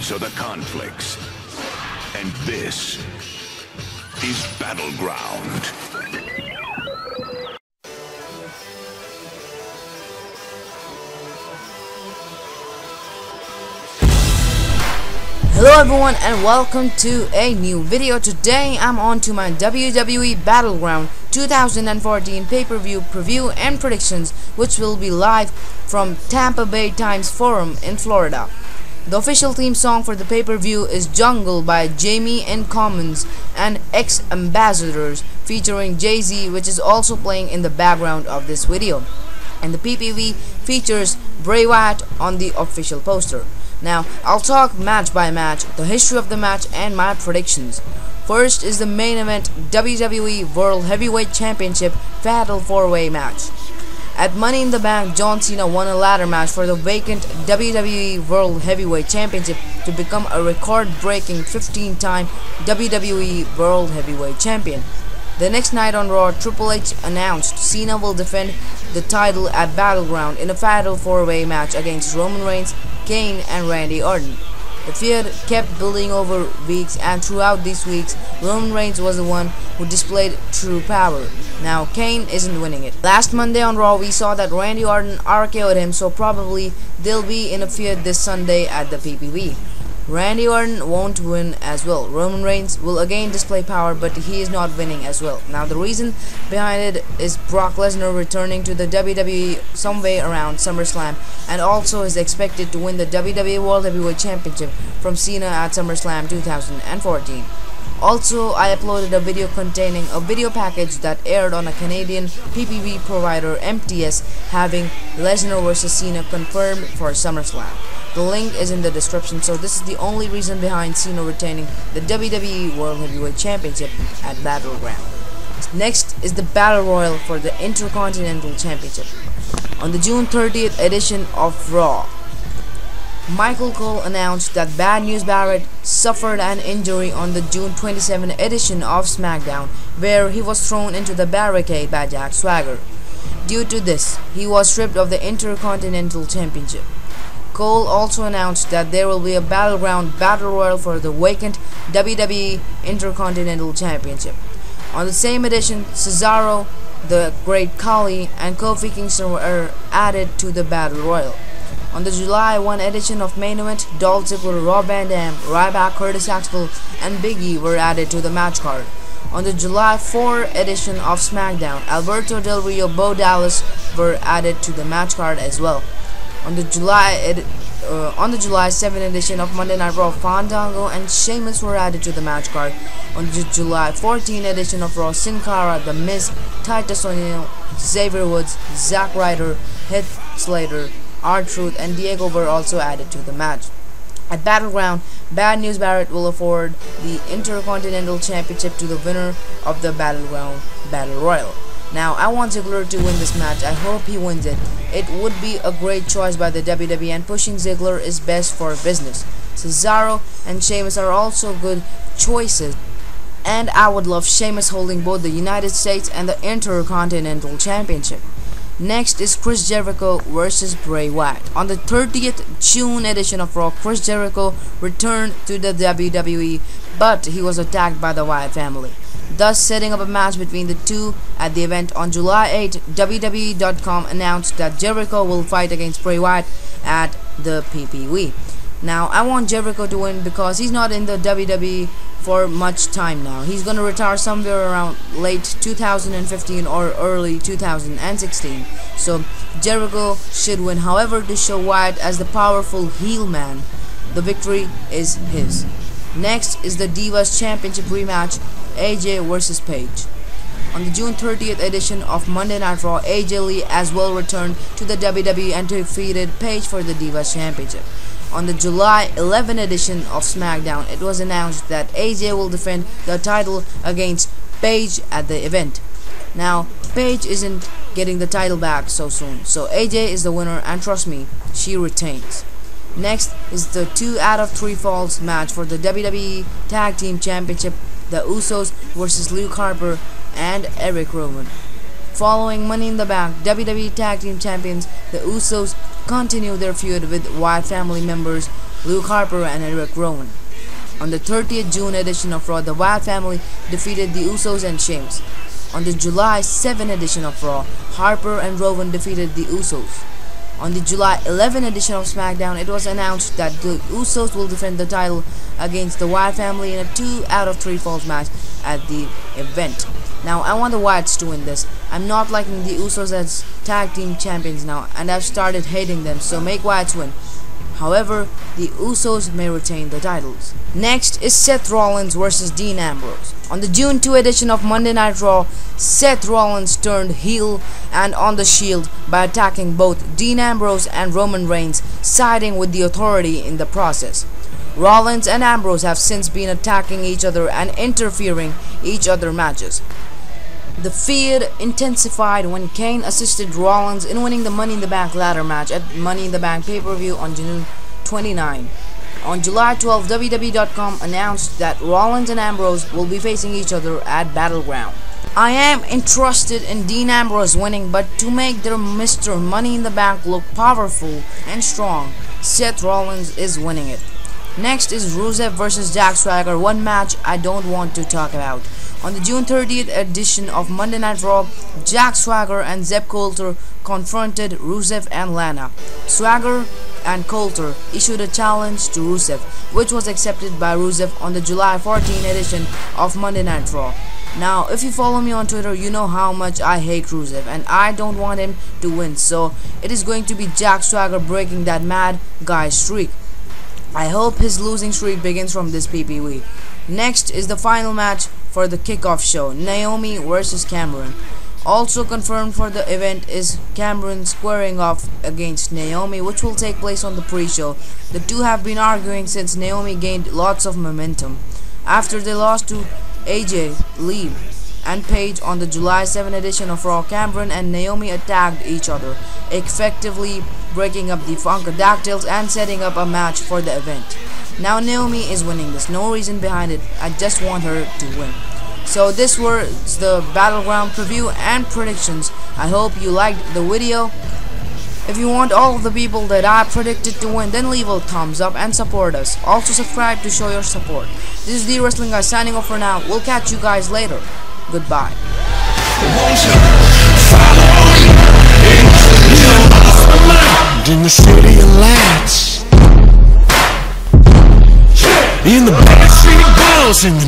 These are the conflicts. And this is Battleground. Hello everyone and welcome to a new video. Today I'm on to my WWE Battleground 2014 pay-per-view preview and predictions, which will be live from Tampa Bay Times Forum in Florida. The official theme song for the pay-per-view is Jungle by Jamie and Commons and Ex-Ambassadors featuring Jay-Z, which is also playing in the background of this video. And the PPV features Bray Wyatt on the official poster. Now, I'll talk match by match, the history of the match, and my predictions. First is the main event WWE World Heavyweight Championship Fatal 4-Way match. At Money in the Bank, John Cena won a ladder match for the vacant WWE World Heavyweight Championship to become a record-breaking 15-time WWE World Heavyweight Champion. The next night on Raw, Triple H announced Cena will defend the title at Battleground in a Fatal 4-Way match against Roman Reigns, Kane, and Randy Orton. The feud kept building over weeks, and throughout these weeks, Roman Reigns was the one who displayed true power. Now, Kane isn't winning it. Last Monday on Raw, we saw that Randy Orton RKO'd him, so probably they'll be in a feud this Sunday at the PPV. Randy Orton won't win as well. Roman Reigns will again display power, but he is not winning as well. Now, the reason behind it is Brock Lesnar returning to the WWE somewhere around SummerSlam, and also is expected to win the WWE World Heavyweight Championship from Cena at SummerSlam 2014. Also, I uploaded a video containing a video package that aired on a Canadian PPV provider, MTS, having Lesnar vs Cena confirmed for SummerSlam. The link is in the description, so this is the only reason behind Cena retaining the WWE World Heavyweight Championship at Battleground. Next is the Battle Royal for the Intercontinental Championship. On the June 30th edition of Raw, Michael Cole announced that Bad News Barrett suffered an injury on the June 27th edition of SmackDown, where he was thrown into the barricade by Jack Swagger. Due to this, he was stripped of the Intercontinental Championship. Cole also announced that there will be a Battleground Battle Royal for the vacant WWE Intercontinental Championship. On the same edition, Cesaro, the Great Khali, and Kofi Kingston were added to the Battle Royal. On the July 1 edition of Main Event, Dolph Ziggler, Rob Van Dam, Ryback, Curtis Axel, and Big E were added to the match card. On the July 4 edition of SmackDown, Alberto Del Rio, Bo Dallas were added to the match card as well. On the July 7 edition of Monday Night Raw, Fandango and Sheamus were added to the match card. On the July 14 edition of Raw, Sin Cara, The Miz, Titus O'Neil, Xavier Woods, Zack Ryder, Heath Slater, R-Truth, and Diego were also added to the match. At Battleground, Bad News Barrett will afford the Intercontinental Championship to the winner of the Battleground Battle Royal. Now, I want Ziggler to win this match. I hope he wins it. It would be a great choice by the WWE, and pushing Ziggler is best for business. Cesaro and Sheamus are also good choices, and I would love Sheamus holding both the United States and the Intercontinental Championship. Next is Chris Jericho vs Bray Wyatt. On the 30th June edition of Raw, Chris Jericho returned to the WWE, but he was attacked by the Wyatt family, thus setting up a match between the two at the event. On July 8, WWE.com announced that Jericho will fight against Bray Wyatt at the PPV. Now, I want Jericho to win because he's not in the WWE for much time now. He's gonna retire somewhere around late 2015 or early 2016. So, Jericho should win. However, to show Wyatt as the powerful heel man, the victory is his. Next is the Divas Championship rematch, AJ vs Paige. On the June 30th edition of Monday Night Raw, AJ Lee as well returned to the WWE and defeated Paige for the Divas Championship. On the July 11 edition of SmackDown, it was announced that AJ will defend the title against Paige at the event. Now, Paige isn't getting the title back so soon, so AJ is the winner, and trust me, she retains. Next is the 2 out of 3 falls match for the WWE Tag Team Championship, the Usos vs Luke Harper and Eric Rowan. Following Money in the Bank, WWE Tag Team Champions, the Usos continue their feud with Wyatt family members Luke Harper and Eric Rowan. On the 30th June edition of Raw, the Wyatt family defeated the Usos and Sheamus. On the July 7 edition of Raw, Harper and Rowan defeated the Usos. On the July 11 edition of SmackDown, it was announced that the Usos will defend the title against the Wyatt family in a 2 out of 3 falls match at the event. Now, I want the Wyatts to win this. I'm not liking the Usos as tag team champions now, and I've started hating them, so make Wyatts win. However, the Usos may retain the titles. Next is Seth Rollins versus Dean Ambrose. On the June 2 edition of Monday Night Raw, Seth Rollins turned heel and on the Shield by attacking both Dean Ambrose and Roman Reigns, siding with the Authority in the process. Rollins and Ambrose have since been attacking each other and interfering each other matches. The feud intensified when Kane assisted Rollins in winning the Money in the Bank ladder match at Money in the Bank pay-per-view on June 29. On July 12, WWE.com announced that Rollins and Ambrose will be facing each other at Battleground. I am interested in Dean Ambrose winning, but to make their Mr. Money in the Bank look powerful and strong, Seth Rollins is winning it. Next is Rusev versus Jack Swagger, one match I don't want to talk about. On the June 30th edition of Monday Night Raw, Jack Swagger and Zeb Coulter confronted Rusev and Lana. Swagger and Coulter issued a challenge to Rusev, which was accepted by Rusev on the July 14 edition of Monday Night Raw. Now, if you follow me on Twitter, you know how much I hate Rusev, and I don't want him to win, so it is going to be Jack Swagger breaking that mad guy streak. I hope his losing streak begins from this PPV. Next is the final match for the kickoff show, Naomi versus Cameron. Also confirmed for the event is Cameron squaring off against Naomi, which will take place on the pre-show. The two have been arguing since Naomi gained lots of momentum. After they lost to AJ, Lee, and Paige on the July 7 edition of Raw, Cameron and Naomi attacked each other, effectively breaking up the Funkadactyls and setting up a match for the event. Now Naomi is winning this, no reason behind it, I just want her to win. So this was the Battleground preview and predictions. I hope you liked the video. If you want all of the people that I predicted to win, then leave a thumbs up and support us. Also subscribe to show your support. This is TheWrestlingGuy signing off for now. We'll catch you guys later. Goodbye. In the city of lights, in the backstreet balls, in the